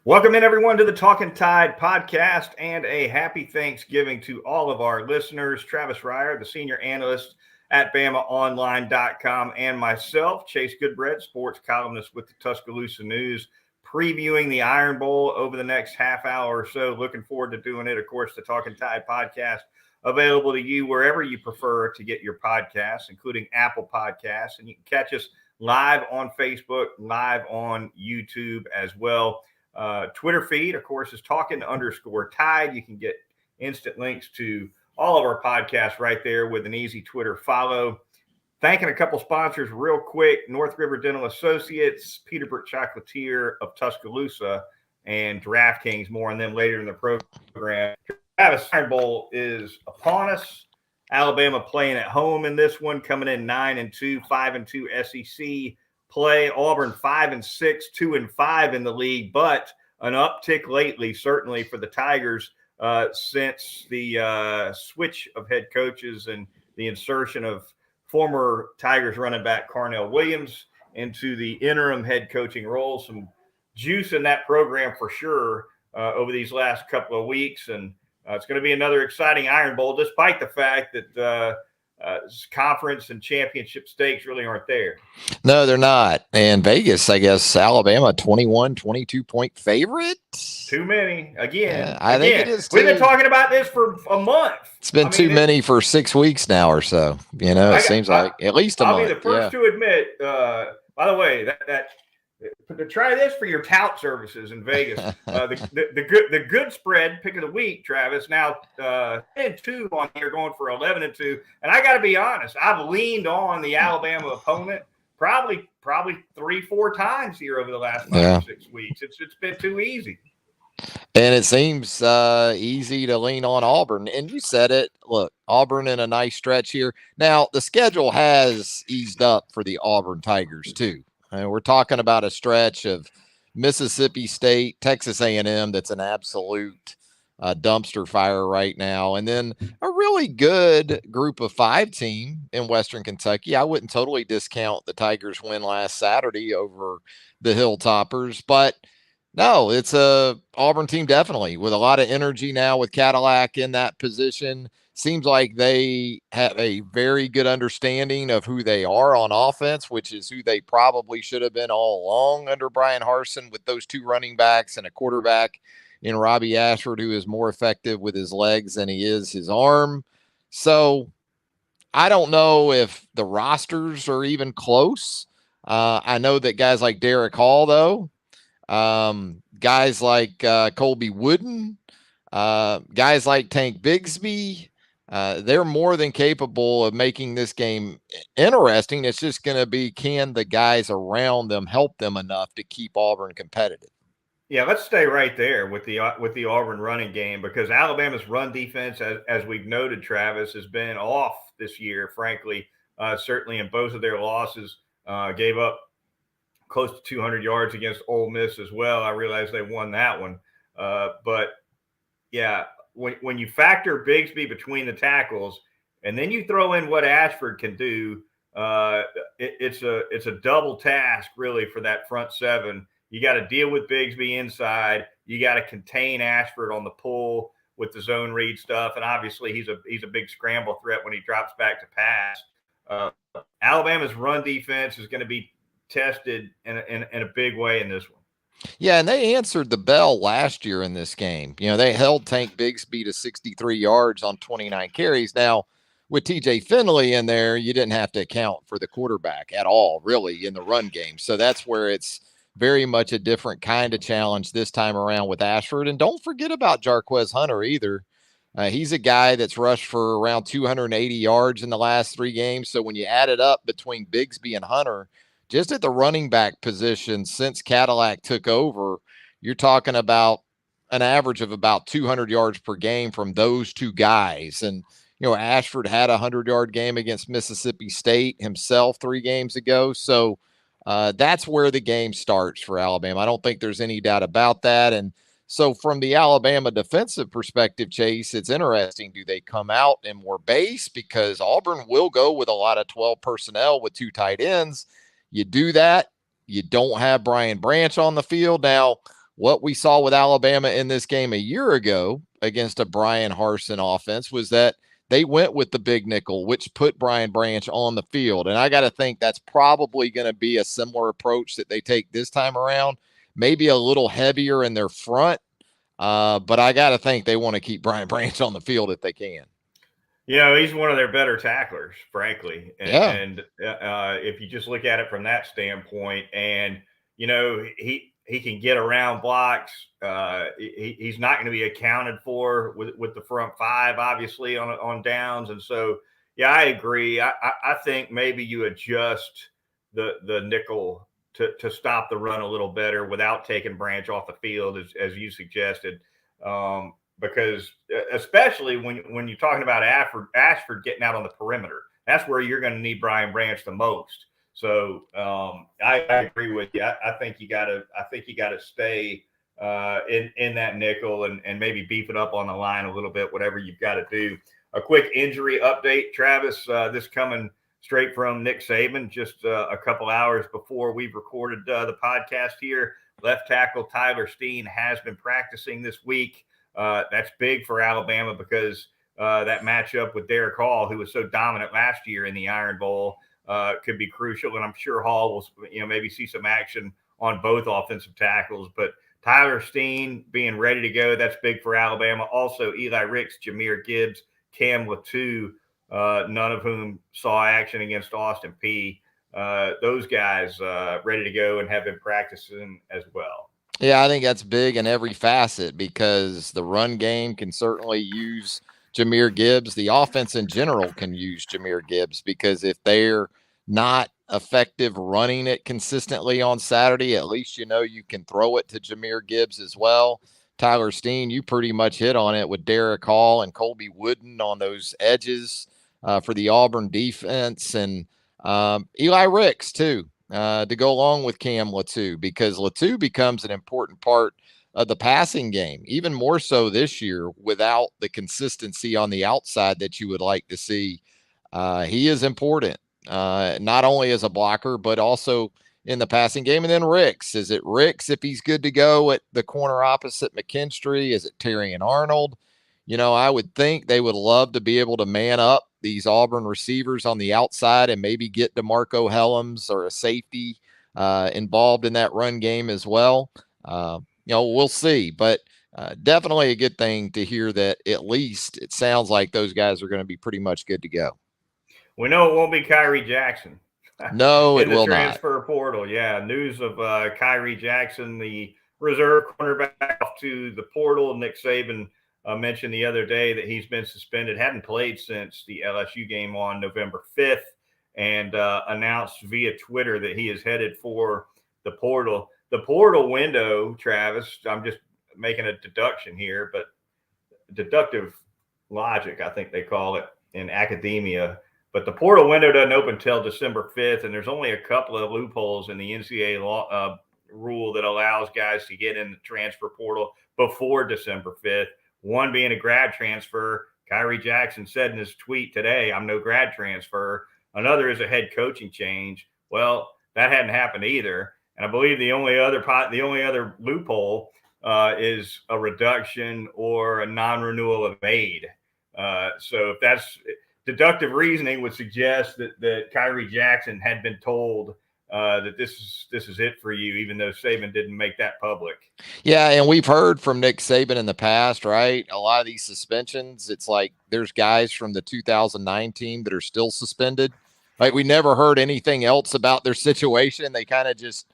Welcome in, everyone, to the Talkin Tide podcast, and a happy Thanksgiving to all of our listeners. Travis Reier, the senior analyst at BamaOnline.com, and myself, Chase Goodbread, sports columnist with the Tuscaloosa News, previewing the Iron Bowl over the next half hour or so. Looking forward to doing it. Of course, the Talkin Tide podcast available to you wherever you prefer to get your podcasts, including Apple Podcasts, and you can catch us live on Facebook, live on YouTube as well. Twitter feed, of course, is Talkin_Tide. You can get instant links to all of our podcasts right there with an easy Twitter follow. Thanking a couple sponsors real quick: North River Dental Associates, Peterbrook Chocolatier of Tuscaloosa, and DraftKings. More on them later in the program. Travis, Iron Bowl is upon us. Alabama playing at home in this one, coming in 9-2, 5-2 SEC play. Auburn 5-6, 2-5 in the league, but an uptick lately, certainly for the Tigers, since the switch of head coaches and the insertion of former Tigers running back Carnell Williams into the interim head coaching role. Some juice in that program for sure over these last couple of weeks, and it's going to be another exciting Iron Bowl, despite the fact that conference and championship stakes really aren't there. No, they're not. And Vegas, I guess, Alabama, 21, 22-point favorite. Too many. Again. I think it is too. We've been talking about this for a month. It's been too many for 6 weeks now or so. It seems like at least a month. I'll be the first to admit, by the way, that to try this for your tout services in Vegas. The good spread pick of the week, Travis. Now 10-2 on here, going for 11-2. And I got to be honest, I've leaned on the Alabama opponent probably 3-4 times here over the last 5 or 6 weeks. It's been too easy. And it seems easy to lean on Auburn. And you said it. Look, Auburn in a nice stretch here. Now, the schedule has eased up for the Auburn Tigers, too. We're talking about a stretch of Mississippi State, Texas A&M that's an absolute dumpster fire right now. And then a really good group of 5 team in Western Kentucky. I wouldn't totally discount the Tigers' win last Saturday over the Hilltoppers. But no, it's a Auburn team definitely with a lot of energy now with Cadillac in that position. Seems like they have a very good understanding of who they are on offense, which is who they probably should have been all along under Brian Harsin, with those 2 running backs and a quarterback in Robbie Ashford, who is more effective with his legs than he is his arm. So I don't know if the rosters are even close. I know that guys like Derek Hall, though, guys like Colby Wooden, guys like Tank Bigsby, they're more than capable of making this game interesting. It's just going to be, can the guys around them help them enough to keep Auburn competitive? Yeah, let's stay right there with the Auburn running game, because Alabama's run defense, as we've noted, Travis, has been off this year, frankly. Certainly in both of their losses, gave up close to 200 yards against Ole Miss as well. I realize they won that one. But, yeah, when you factor Bigsby between the tackles, and then you throw in what Ashford can do, it's a double task really for that front 7. You got to deal with Bigsby inside. You got to contain Ashford on the pull with the zone read stuff, and obviously he's a big scramble threat when he drops back to pass. Alabama's run defense is going to be tested in a big way in this one. Yeah, and they answered the bell last year in this game. They held Tank Bigsby to 63 yards on 29 carries. Now, with TJ Finley in there, you didn't have to account for the quarterback at all, really, in the run game. So that's where it's very much a different kind of challenge this time around with Ashford. And don't forget about Jarquez Hunter either. He's a guy that's rushed for around 280 yards in the last 3 games. So when you add it up between Bigsby and Hunter, just at the running back position since Cadillac took over, you're talking about an average of about 200 yards per game from those 2 guys. And, Ashford had a 100-yard game against Mississippi State himself 3 games ago. So that's where the game starts for Alabama. I don't think there's any doubt about that. And so from the Alabama defensive perspective, Chase, it's interesting. Do they come out in more base? Because Auburn will go with a lot of 12 personnel with 2 tight ends. You do that, you don't have Brian Branch on the field. Now, what we saw with Alabama in this game a year ago against a Brian Harsin offense was that they went with the big nickel, which put Brian Branch on the field. And I got to think that's probably going to be a similar approach that they take this time around, maybe a little heavier in their front. But I got to think they want to keep Brian Branch on the field if they can. He's one of their better tacklers, frankly. Yeah. And if you just look at it from that standpoint, and he can get around blocks. He's not going to be accounted for with the front five, obviously on downs. And so, yeah, I agree. I think maybe you adjust the nickel to stop the run a little better without taking Branch off the field, as you suggested. Because especially when you're talking about Ashford getting out on the perimeter, that's where you're going to need Brian Branch the most. So I agree with you. I think you got to stay in that nickel and maybe beef it up on the line a little bit, whatever you've got to do. A quick injury update, Travis. This coming straight from Nick Saban, just a couple hours before we've recorded the podcast here. Left tackle Tyler Steen has been practicing this week. That's big for Alabama because that matchup with Derek Hall, who was so dominant last year in the Iron Bowl, could be crucial. And I'm sure Hall will, maybe see some action on both offensive tackles. But Tyler Steen being ready to go, that's big for Alabama. Also, Eli Ricks, Jahmyr Gibbs, Cam Latu, none of whom saw action against Austin Peay. Those guys ready to go and have been practicing as well. Yeah, I think that's big in every facet because the run game can certainly use Jahmyr Gibbs. The offense in general can use Jahmyr Gibbs because if they're not effective running it consistently on Saturday, at least you can throw it to Jahmyr Gibbs as well. Tyler Steen, you pretty much hit on it with Derek Hall and Colby Wooden on those edges for the Auburn defense, and Eli Ricks too. To go along with Cam Latu, because Latu becomes an important part of the passing game, even more so this year without the consistency on the outside that you would like to see. He is important, not only as a blocker, but also in the passing game. And then Ricks, is it Ricks if he's good to go at the corner opposite McKinstry? Is it Terry and Arnold? I would think they would love to be able to man up these Auburn receivers on the outside and maybe get DeMarco Helms or a safety involved in that run game as well. We'll see, but definitely a good thing to hear that at least it sounds like those guys are going to be pretty much good to go. We know it won't be Kyrie Jackson. No, it will not. In the transfer portal. Yeah, news of Kyrie Jackson, the reserve cornerback, off to the portal. Nick Saban mentioned the other day that he's been suspended, hadn't played since the LSU game on November 5th, and announced via Twitter that he is headed for the portal. The portal window, Travis, I'm just making a deduction here, but deductive logic, I think they call it in academia. But the portal window doesn't open until December 5th, and there's only a couple of loopholes in the NCAA law, rule that allows guys to get in the transfer portal before December 5th. One being a grad transfer. Kyrie Jackson said in his tweet today, "I'm no grad transfer." Another is a head coaching change. Well, that hadn't happened either. And I believe the only other loophole is a reduction or a non-renewal of aid. So if that's deductive reasoning, would suggest that Kyrie Jackson had been told that this is it for you, even though Saban didn't make that public. Yeah, and we've heard from Nick Saban in the past, right? A lot of these suspensions, it's like there's guys from the 2009 team that are still suspended. Like we never heard anything else about their situation. They kind of just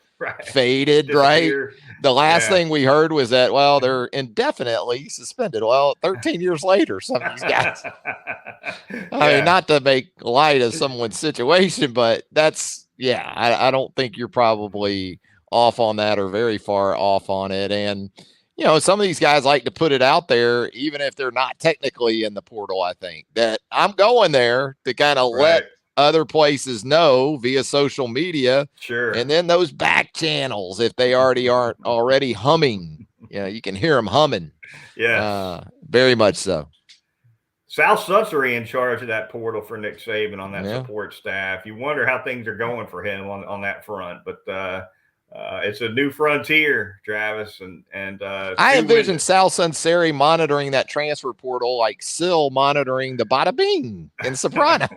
faded, disappear. Right? The last thing we heard was that, well, they're indefinitely suspended. Well, 13 years later, some of these guys. I mean, not to make light of someone's situation, but that's, I don't think you're probably off on that or very far off on it. And, some of these guys like to put it out there, even if they're not technically in the portal, I think that I'm going there to kind of let other places know via social media. Sure. And then those back channels, if they aren't already humming, you can hear them humming. Yeah. Very much so. Sal Sussery in charge of that portal for Nick Saban on that support staff. You wonder how things are going for him on that front. But it's a new frontier, Travis, and I two envision windows. Sal Sunseri monitoring that transfer portal like Syl monitoring the Bada Bing in Sopranos.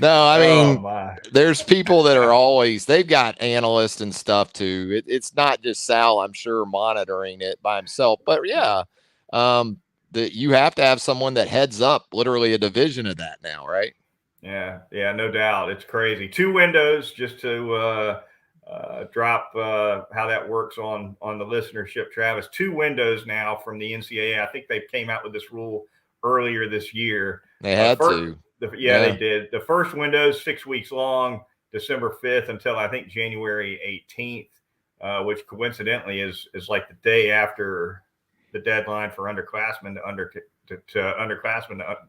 No, I Oh mean, my. there's people that are always, they've got analysts and stuff too. It's not just Sal, I'm sure, monitoring it by himself. But yeah, that you have to have someone that heads up literally a division of that now, right? Yeah, no doubt. It's crazy. Two windows, just to drop how that works on the listenership, Travis. Two windows now from the NCAA. I think they came out with this rule earlier this year. They had to. They did. The first window is 6 weeks long, December 5th until I think January 18th, which coincidentally is like the day after the deadline for underclassmen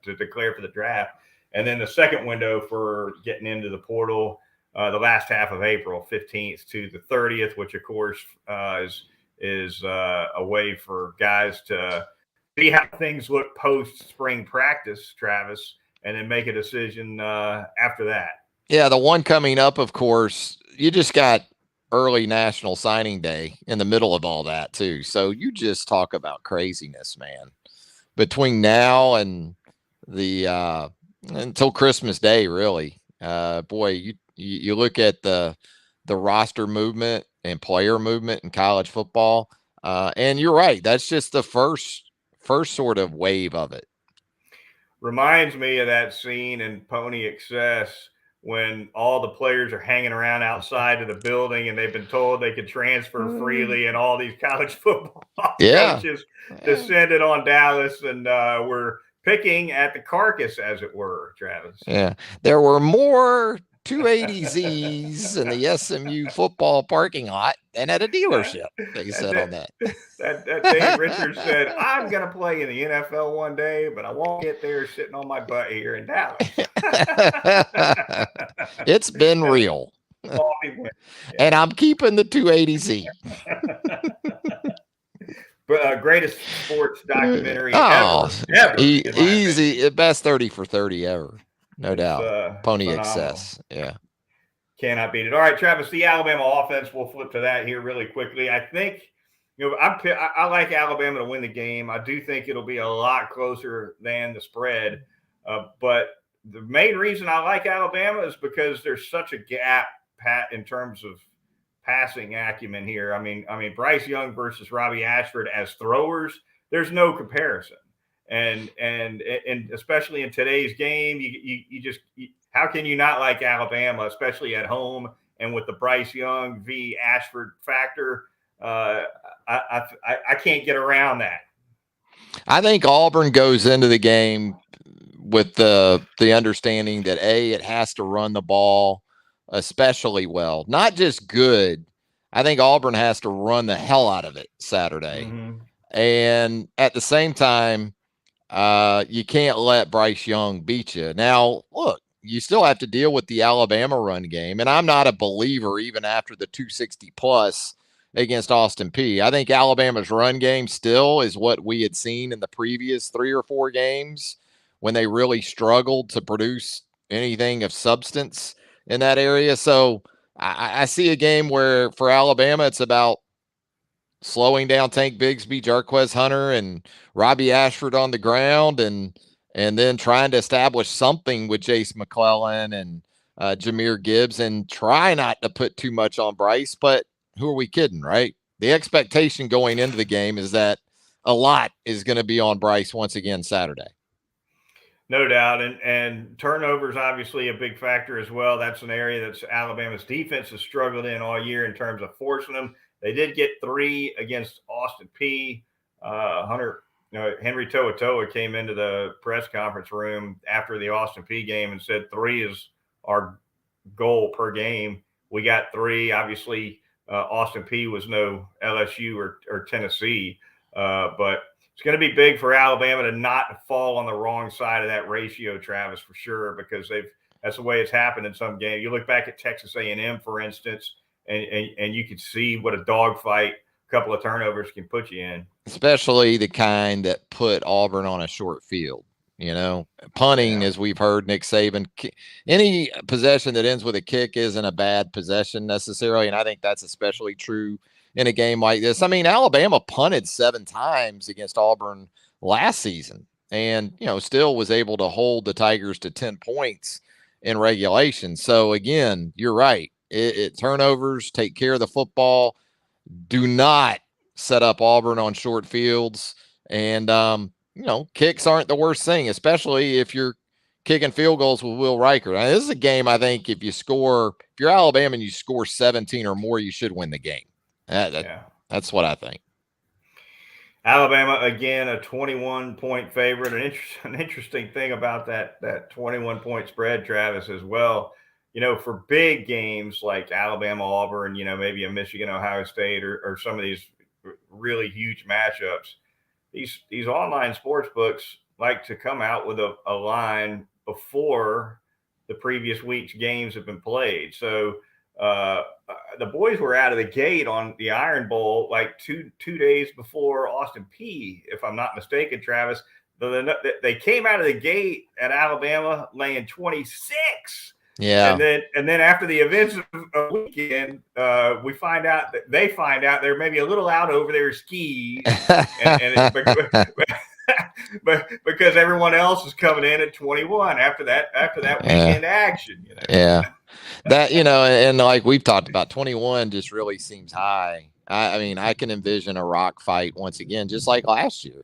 to declare for the draft. And then the second window for getting into the portal, the last half of April, 15th to the 30th, which of course is a way for guys to see how things look post spring practice, Travis, and then make a decision after that. Yeah, the one coming up, of course, you just got early National Signing Day in the middle of all that too. So you just talk about craziness, man. Between now and the until Christmas Day, really. Boy, you look at the roster movement and player movement in college football, and you're right. That's just the first sort of wave of it. Reminds me of that scene in Pony Excess when all the players are hanging around outside of the building and they've been told they could transfer freely, and all these college football coaches descended on Dallas and were picking at the carcass, as it were, Travis. Yeah, there were more 280Zs in the SMU football parking lot than at a dealership, they said on that. That Dave Richards said, I'm going to play in the NFL one day, but I won't get there sitting on my butt here in Dallas. It's been real. And I'm keeping the 280Z. Greatest sports documentary ever. Easy. Best 30 for 30 ever. No doubt. Pony phenomenal. Excess. Yeah. Cannot beat it. All right, Travis, the Alabama offense, we'll flip to that here really quickly. I think, I like Alabama to win the game. I do think it'll be a lot closer than the spread. But the main reason I like Alabama is because there's such a gap, Pat, in terms of passing acumen here. I mean, Bryce Young versus Robbie Ashford as throwers, there's no comparison. And especially in today's game, how can you not like Alabama, especially at home and with the Bryce Young v. Ashford factor? I can't get around that. I think Auburn goes into the game with the understanding that it has to run the ball especially well, not just good. I think Auburn has to run the hell out of it Saturday. Mm-hmm. And at the same time, you can't let Bryce Young beat you. Now, look, you still have to deal with the Alabama run game. And I'm not a believer even after the 260 plus against Austin Peay. I think Alabama's run game still is what we had seen in the previous 3 or 4 games when they really struggled to produce anything of substance in that area. So I see a game where for Alabama, it's about slowing down Tank Bigsby, Jarquez Hunter, and Robbie Ashford on the ground, and then trying to establish something with Jace McClellan and Jahmyr Gibbs, and try not to put too much on Bryce. But who are we kidding, right? The expectation going into the game is that a lot is going to be on Bryce once again Saturday. No doubt. And turnovers, obviously, a big factor as well. That's an area that Alabama's defense has struggled in all year in terms of forcing them. They did get 3 against Austin Peay. Henry To'oTo'o came into the press conference room after the Austin Peay game and said 3 is our goal per game. We got 3. Obviously, Austin Peay was no LSU or Tennessee, but it's going to be big for Alabama to not fall on the wrong side of that ratio, Travis, for sure, because that's the way it's happened in some games. You look back at Texas A&M, for instance, and you could see what a dogfight a couple of turnovers can put you in. Especially the kind that put Auburn on a short field. Punting, Yeah. as we've heard Nick Saban, any possession that ends with a kick isn't a bad possession necessarily. And I think that's especially true in a game like this. I mean, Alabama punted 7 times against Auburn last season and, still was able to hold the Tigers to 10 points in regulation. So again, you're right. It turnovers, take care of the football. Do not set up Auburn on short fields. And, kicks aren't the worst thing, especially if you're kicking field goals with Will Riker. Now, this is a game, I think, if you're Alabama and you score 17 or more, you should win the game. That's what I think. Alabama, again, a 21-point favorite. An interesting thing about that 21-point spread, Travis, as well, for big games like Alabama, Auburn, maybe a Michigan, Ohio State, or some of these really huge matchups, these online sports books like to come out with a line before the previous week's games have been played. So the boys were out of the gate on the Iron Bowl like two days before Austin Peay, if I'm not mistaken, Travis. They came out of the gate at Alabama laying 26. Yeah. And then after the events of the weekend, they find out they're maybe a little out over their skis, but because everyone else is coming in at 21 after that weekend action. Yeah. That, and like we've talked about, 21 just really seems high. I mean, I can envision a rock fight once again, just like last year.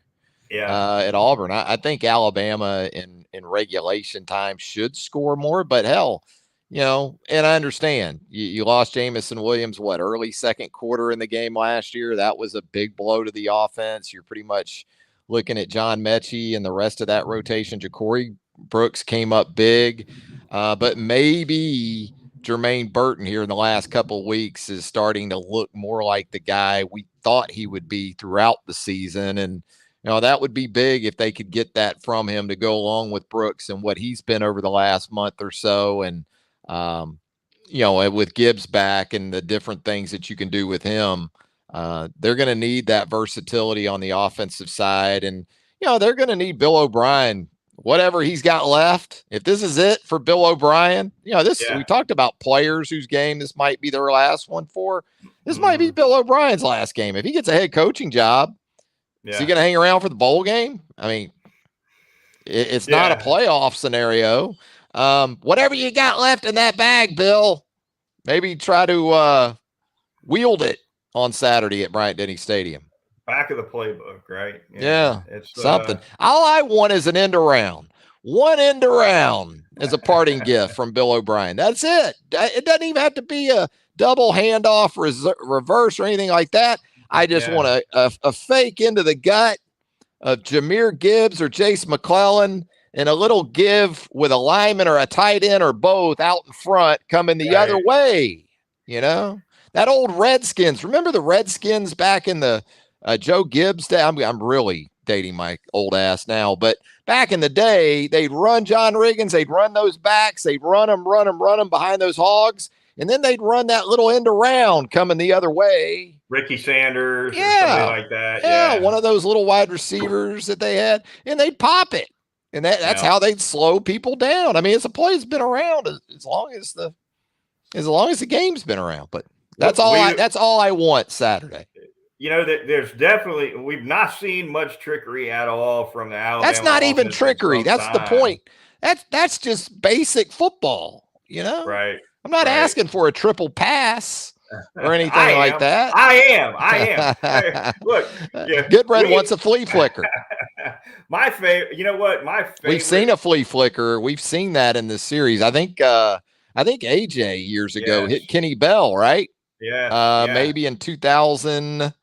At Auburn. I think Alabama in regulation time should score more, but hell, and I understand you lost Jamison Williams, early second quarter in the game last year. That was a big blow to the offense. You're pretty much looking at John Mechie and the rest of that rotation. Ja'Cory Brooks came up big, but maybe Jermaine Burton here in the last couple of weeks is starting to look more like the guy we thought he would be throughout the season. And, that would be big if they could get that from him to go along with Brooks and what he's been over the last month or so. And, with Gibbs back and the different things that you can do with him, they're going to need that versatility on the offensive side. And, they're going to need Bill O'Brien, whatever he's got left. If this is it for Bill O'Brien, we talked about players whose game this might be their last one for. This might be Bill O'Brien's last game. If he gets a head coaching job, is he going to hang around for the bowl game? I mean, it's not a playoff scenario. Whatever you got left in that bag, Bill, maybe try to wield it on Saturday at Bryant-Denny Stadium. Back of the playbook, right? It's something. All I want is an end around. One end around as a parting gift from Bill O'Brien. That's it. It doesn't even have to be a double handoff, reverse, or anything like that. I just want a fake into the gut of Jahmyr Gibbs or Jace McClellan and a little give with a lineman or a tight end or both out in front coming the other way. That old Redskins. Remember the Redskins back in the Joe Gibbs day? I'm really dating my old ass now, but back in the day, they'd run John Riggins, they'd run those backs, they'd run them behind those hogs, and then they'd run that little end around coming the other way. Ricky Sanders or something like that. Yeah, one of those little wide receivers that they had, and they'd pop it. And that's how they'd slow people down. I mean, it's a play that's been around as long as the game's been around. But that's all I want Saturday. There's definitely, we've not seen much trickery at all from the Alabama. That's not even trickery. That's the point. That's just basic football, Right. I'm not asking for a triple pass or anything like that. I am. Hey, look, Goodbread wants a flea flicker. My favorite, my favorite. We've seen a flea flicker. We've seen that in this series. I think AJ years ago hit Kenny Bell, right? Yeah. Maybe in 2000 and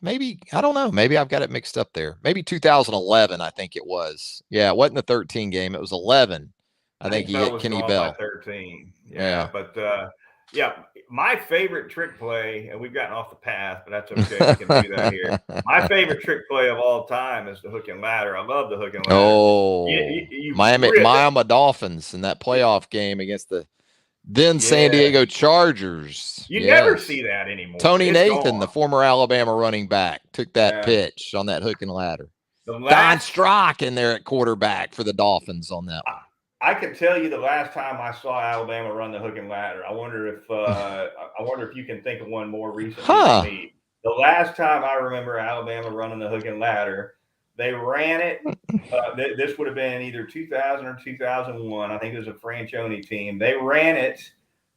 maybe, I don't know. Maybe I've got it mixed up there. Maybe 2011, I think it was. Yeah, it wasn't the 13 game. It was 11. I think he hit Kenny Bell. 13. Yeah. But my favorite trick play, and we've gotten off the path, but that's okay. We can do that here. My favorite trick play of all time is the hook and ladder. I love the hook and ladder. Oh, Miami Dolphins in that playoff game against the then San Diego Chargers. You never see that anymore. Tony Nathan, the former Alabama running back, took that pitch on that hook and ladder. Don Strock in there at quarterback for the Dolphins on that one. I can tell you the last time I saw Alabama run the hook and ladder. I wonder if you can think of one more recently than me. The last time I remember Alabama running the hook and ladder, they ran it. This would have been either 2000 or 2001. I think it was a Franchione team. They ran it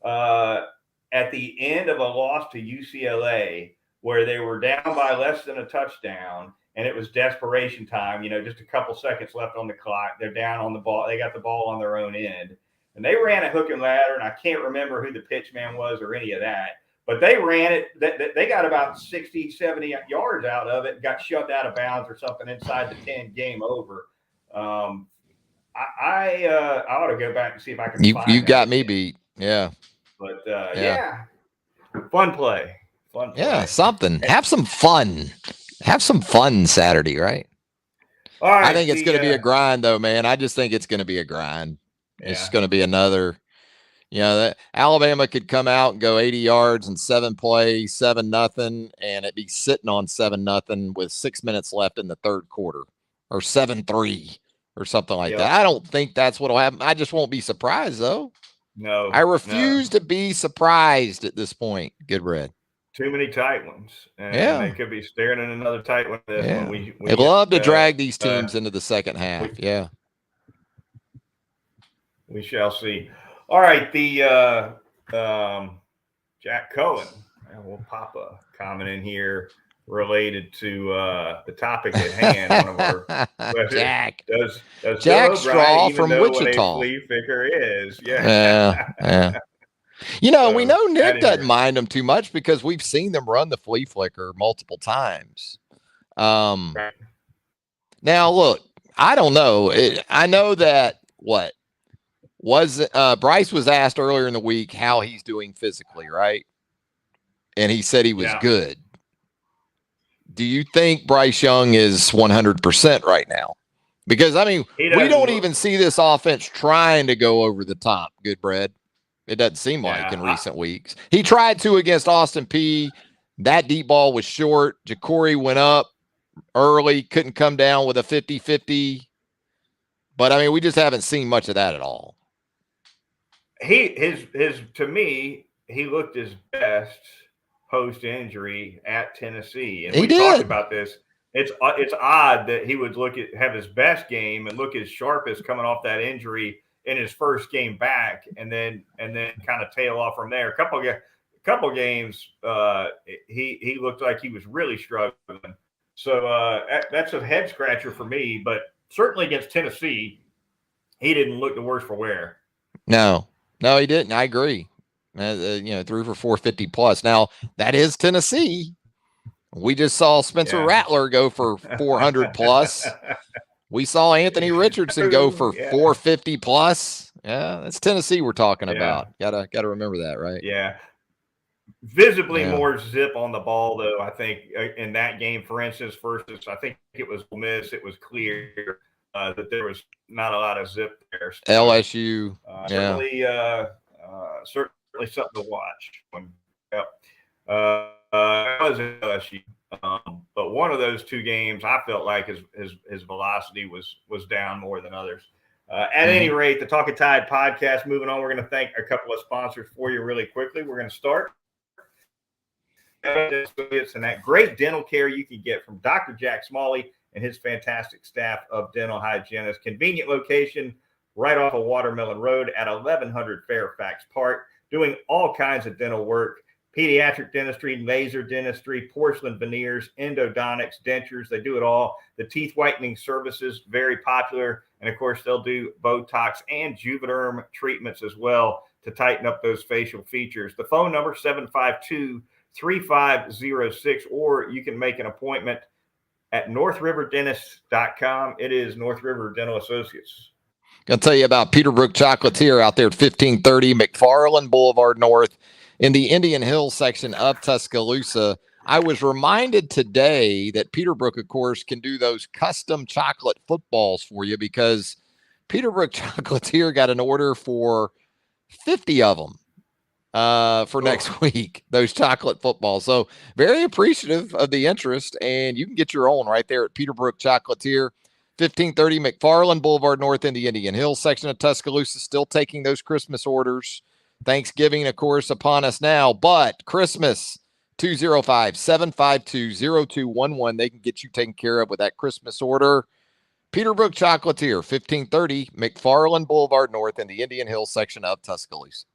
at the end of a loss to UCLA, where they were down by less than a touchdown. And it was desperation time, just a couple seconds left on the clock. They're down on the ball. They got the ball on their own end. And they ran a hook and ladder, and I can't remember who the pitch man was or any of that. But they ran it. They got about 60, 70 yards out of it, got shoved out of bounds or something inside the 10, game over. I ought to go back and see if I can find You got me beat. Yeah. But, yeah. Fun play. Yeah, something. Have some fun. Have some fun Saturday, right? All right. I think it's going to be a grind, though, man. I just think it's going to be a grind. Yeah. It's going to be another, that Alabama could come out and go 80 yards in 7 plays, 7-0, and it be sitting on 7-0 with 6 minutes left in the third quarter, or 7-3 or something like that. I don't think that's what will happen. I just won't be surprised, though. No. I refuse to be surprised at this point, Goodbread. Too many tight ones, and they could be staring at another tight one. We love to drag these teams into the second half. We shall see. All right, the Jack Cohen. We'll pop a comment in here related to the topic at hand. One of our Jack. Does Jack Straw from Wichita. Flea flicker is yeah. We know Nick doesn't mind them too much because we've seen them run the flea flicker multiple times. Now, look, I don't know. I know that Bryce was asked earlier in the week how he's doing physically, right? And he said he was good. Do you think Bryce Young is 100% right now? Because, we don't even see this offense trying to go over the top, Goodbread. It doesn't seem like in recent weeks. He tried to against Austin Peay. That deep ball was short. Ja'Cory went up early, couldn't come down with a 50-50. But, we just haven't seen much of that at all. To me, he looked his best post-injury at Tennessee. And we talked about this. It's odd that he would have his best game and look as sharp as coming off that injury in his first game back, and then kind of tail off from there. A couple games, he looked like he was really struggling. So that's a head scratcher for me. But certainly against Tennessee, he didn't look the worse for wear. No, he didn't. I agree. Threw for 450 plus. Now that is Tennessee. We just saw Spencer Rattler go for 400 plus. We saw Anthony Richardson go for 450 plus. Yeah, that's Tennessee we're talking about. Gotta remember that, right? Yeah. Visibly more zip on the ball, though, I think, in that game, for instance, versus I think it was Ole Miss. It was clear that there was not a lot of zip there. So, LSU. Certainly something to watch. It was LSU. But one of those two games, I felt like his velocity was down more than others. At any rate, the Talkin' Tide podcast, moving on, we're going to thank a couple of sponsors for you really quickly. We're going to start. And that great dental care you can get from Dr. Jack Smalley and his fantastic staff of dental hygienists. Convenient location right off of Watermelon Road at 1100 Fairfax Park, doing all kinds of dental work. Pediatric dentistry, laser dentistry, porcelain veneers, endodontics, dentures. They do it all. The teeth whitening services, very popular. And, of course, they'll do Botox and Juvederm treatments as well to tighten up those facial features. The phone number, 752-3506, or you can make an appointment at northriverdentist.com. It is North River Dental Associates. Going to tell you about Peterbrook Chocolatier out there at 1530 McFarland Boulevard North in the Indian Hills section of Tuscaloosa. I was reminded today that Peterbrook, of course, can do those custom chocolate footballs for you because Peterbrook Chocolatier got an order for 50 of them. for next week, those chocolate footballs. So very appreciative of the interest, and you can get your own right there at Peterbrook Chocolatier, 1530 McFarland Boulevard North in the Indian Hills section of Tuscaloosa. Still taking those Christmas orders. Thanksgiving, of course, upon us now, but Christmas, 205-752-0211. They can get you taken care of with that Christmas order. Peterbrook Chocolatier, 1530 McFarland Boulevard North in the Indian Hills section of Tuscaloosa.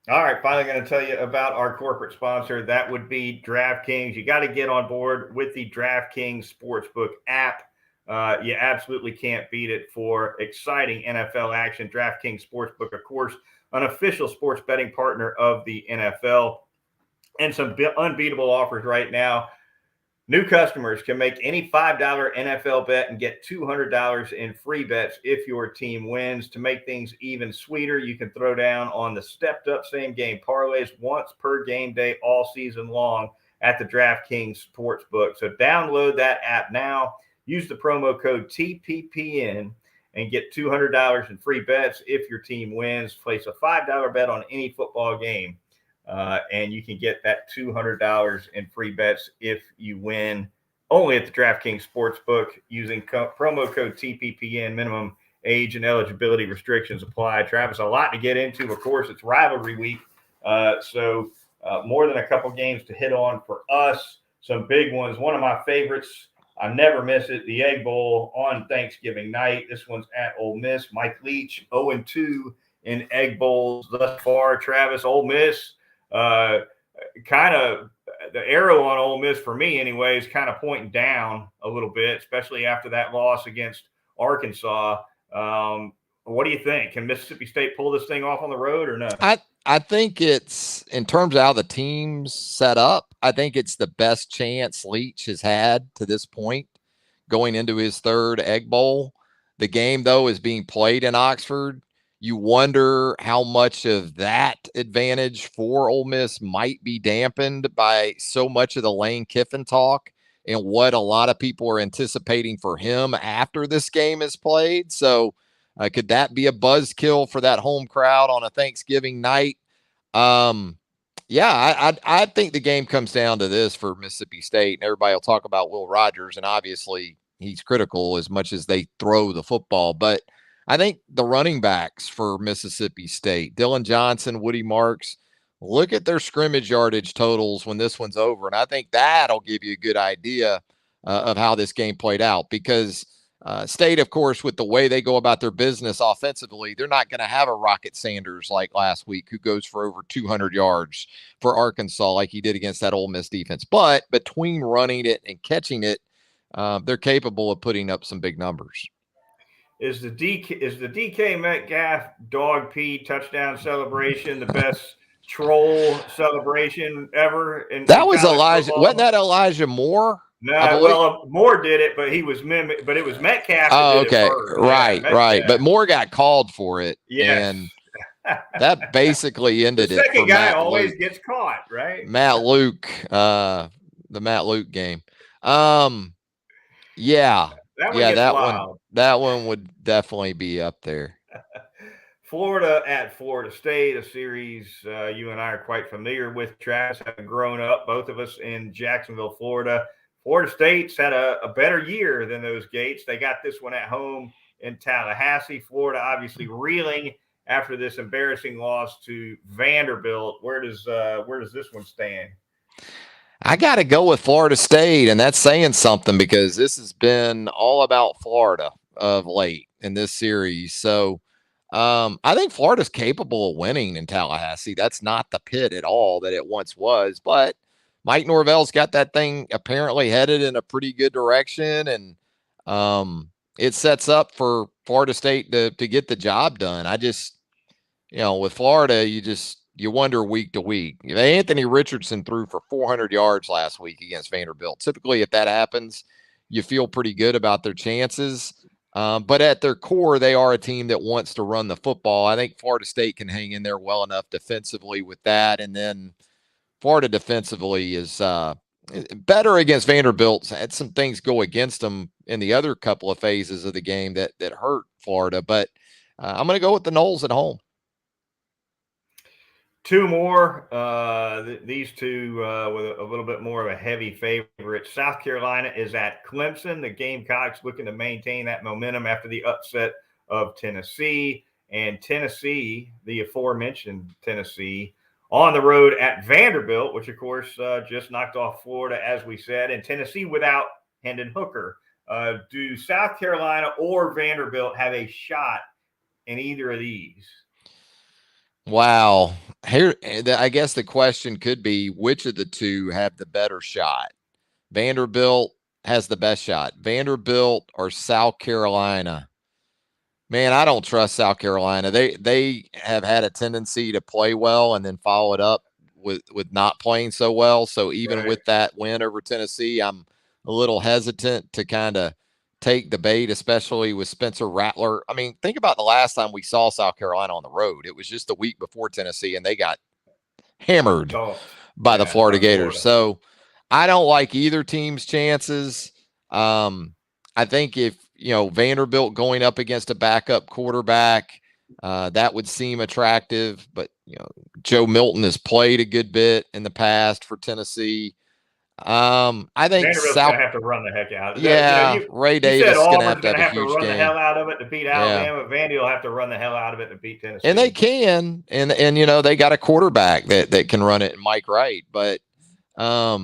All right, finally going to tell you about our corporate sponsor. That would be DraftKings. You got to get on board with the DraftKings Sportsbook app. You absolutely can't beat it for exciting NFL action. DraftKings Sportsbook, of course, an official sports betting partner of the NFL. And some unbeatable offers right now. New customers can make any $5 NFL bet and get $200 in free bets if your team wins. To make things even sweeter, you can throw down on the stepped-up same-game parlays once per game day all season long at the DraftKings Sportsbook. So download that app now. Use the promo code TPPN and get $200 in free bets if your team wins. Place a $5 bet on any football game. And you can get that $200 in free bets if you win only at the DraftKings Sportsbook using promo code TPPN. Minimum age and eligibility restrictions apply. Travis, a lot to get into. Of course, it's rivalry week. So more than a couple games to hit on for us. Some big ones. One of my favorites, I never miss it, the Egg Bowl on Thanksgiving night. This one's at Ole Miss. Mike Leach, 0-2 in Egg Bowls thus far. Travis, Ole Miss. Kind of the arrow on Ole Miss for me anyway is kind of pointing down a little bit, especially after that loss against Arkansas. What do you think? Can Mississippi State pull this thing off on the road or no? I think it's, in terms of how the team's set up, I think it's the best chance Leach has had to this point going into his third Egg Bowl. The game, though, is being played in Oxford. You wonder how much of that advantage for Ole Miss might be dampened by so much of the Lane Kiffin talk and what a lot of people are anticipating for him after this game is played. So could that be a buzzkill for that home crowd on a Thanksgiving night? Yeah, I think the game comes down to this for Mississippi State, and everybody will talk about Will Rogers, and obviously he's critical as much as they throw the football. But I think the running backs for Mississippi State, Dylan Johnson, Woody Marks, look at their scrimmage yardage totals when this one's over. And I think that'll give you a good idea of how this game played out, because State, of course, with the way they go about their business offensively, they're not going to have a Rocket Sanders like last week who goes for over 200 yards for Arkansas like he did against that Ole Miss defense. But between running it and catching it, they're capable of putting up some big numbers. Is the DK Metcalf dog pee touchdown celebration the best troll celebration ever? That was Elijah. Football? Wasn't that Elijah Moore? No, well, Moore did it, but he was but it was Metcalf. Oh, okay, right, yeah, right. But Moore got called for it, and that basically ended it. The second for guy Matt always Luke. Gets caught, right? Matt Luke, the Matt Luke game. Yeah. That one would definitely be up there. Florida at Florida State, a series you and I are quite familiar with, Travis, having grown up, both of us in Jacksonville, Florida. Florida State's had a better year than those Gates. They got this one at home in Tallahassee. Florida obviously reeling after this embarrassing loss to Vanderbilt. Where does this one stand? I got to go with Florida State, and that's saying something because this has been all about Florida of late in this series. So I think Florida's capable of winning in Tallahassee. That's not the pit at all that it once was, but Mike Norvell's got that thing apparently headed in a pretty good direction, and it sets up for Florida State to get the job done. I just, with Florida, you wonder week to week. Anthony Richardson threw for 400 yards last week against Vanderbilt. Typically, if that happens, you feel pretty good about their chances. But at their core, they are a team that wants to run the football. I think Florida State can hang in there well enough defensively with that. And then Florida defensively is better against Vanderbilt. Had some things go against them in the other couple of phases of the game that hurt Florida. But I'm going to go with the Noles at home. Two more. These two with a little bit more of a heavy favorite. South Carolina is at Clemson. The Gamecocks looking to maintain that momentum after the upset of Tennessee. And Tennessee, the aforementioned Tennessee, on the road at Vanderbilt, which of course just knocked off Florida, as we said. And Tennessee without Hendon Hooker. Do South Carolina or Vanderbilt have a shot in either of these? Wow. Here, I guess the question could be which of the two have the better shot? Vanderbilt has the best shot. Vanderbilt or South Carolina? Man, I don't trust South Carolina. They have had a tendency to play well and then follow it up with not playing so well. So even Right. with that win over Tennessee, I'm a little hesitant to kind of take the bait, especially with Spencer Rattler. I mean, think about the last time we saw South Carolina on the road. It was just the week before Tennessee, and they got hammered Don't. by the Yeah, Florida by Gators. Florida. So I don't like either team's chances. I think if Vanderbilt going up against a backup quarterback, that would seem attractive. But Joe Milton has played a good bit in the past for Tennessee. I think Vanderbilt's South. going to have to run the heck out. Yeah, Ray You said Davis is going Auburn's to going have to a have to huge run the game. hell out of it to beat Yeah. Alabama. Vandy will have to run the hell out of it to beat Tennessee. And they can, and they got a quarterback that can run it, Mike Wright. But I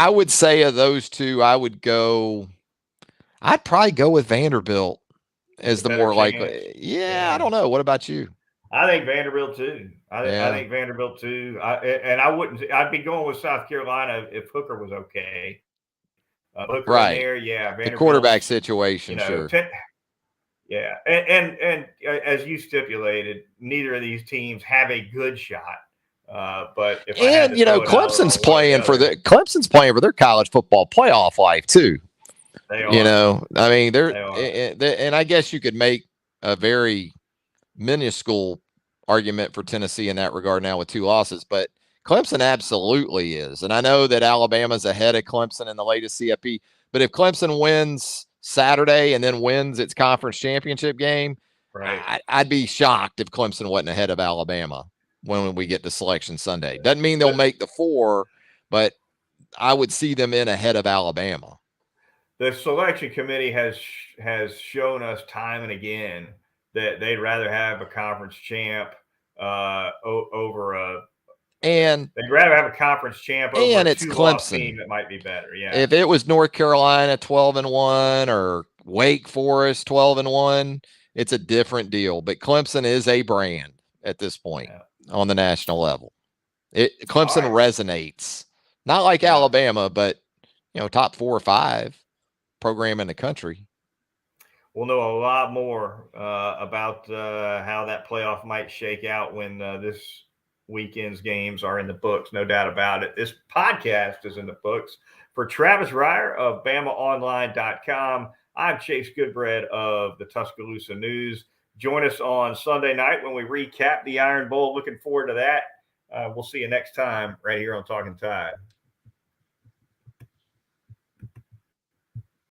would say of those two, I'd probably go with Vanderbilt as the Better more chance. likely. Yeah, I don't know. What about you? I think Vanderbilt too. I Yeah. think Vanderbilt too. I wouldn't. I'd be going with South Carolina if Hooker was okay. Hooker in Right. there, yeah. The Vanderbilt's, quarterback situation, sure. Yeah, and as you stipulated, neither of these teams have a good shot. But if I had to throw a dollar Clemson's on one or the playing for other, Clemson's playing for their college football playoff life too. they are. I mean, They are. and I guess you could make a very minuscule argument for Tennessee in that regard now with 2 losses, but Clemson absolutely is. And I know that Alabama's ahead of Clemson in the latest CFP, but if Clemson wins Saturday and then wins its conference championship game, Right. I'd be shocked if Clemson wasn't ahead of Alabama when we get to Selection Sunday. Doesn't mean they'll make the 4, but I would see them in ahead of Alabama. The selection committee has shown us time and again that they'd rather have a conference champ over a. And they'd rather have a conference champ over and a it's 2-loss Clemson. team that might be better. Yeah. If it was North Carolina 12-1 or Wake Forest 12-1, it's a different deal. But Clemson is a brand at this point on the national level. Clemson resonates, not like Alabama, but top 4 or 5 program in the country. We'll know a lot more about how that playoff might shake out when this weekend's games are in the books. No doubt about it. This podcast is in the books. For Travis Reier of BamaOnline.com, I'm Chase Goodbread of the Tuscaloosa News. Join us on Sunday night when we recap the Iron Bowl. Looking forward to that. We'll see you next time right here on Talkin' Tide.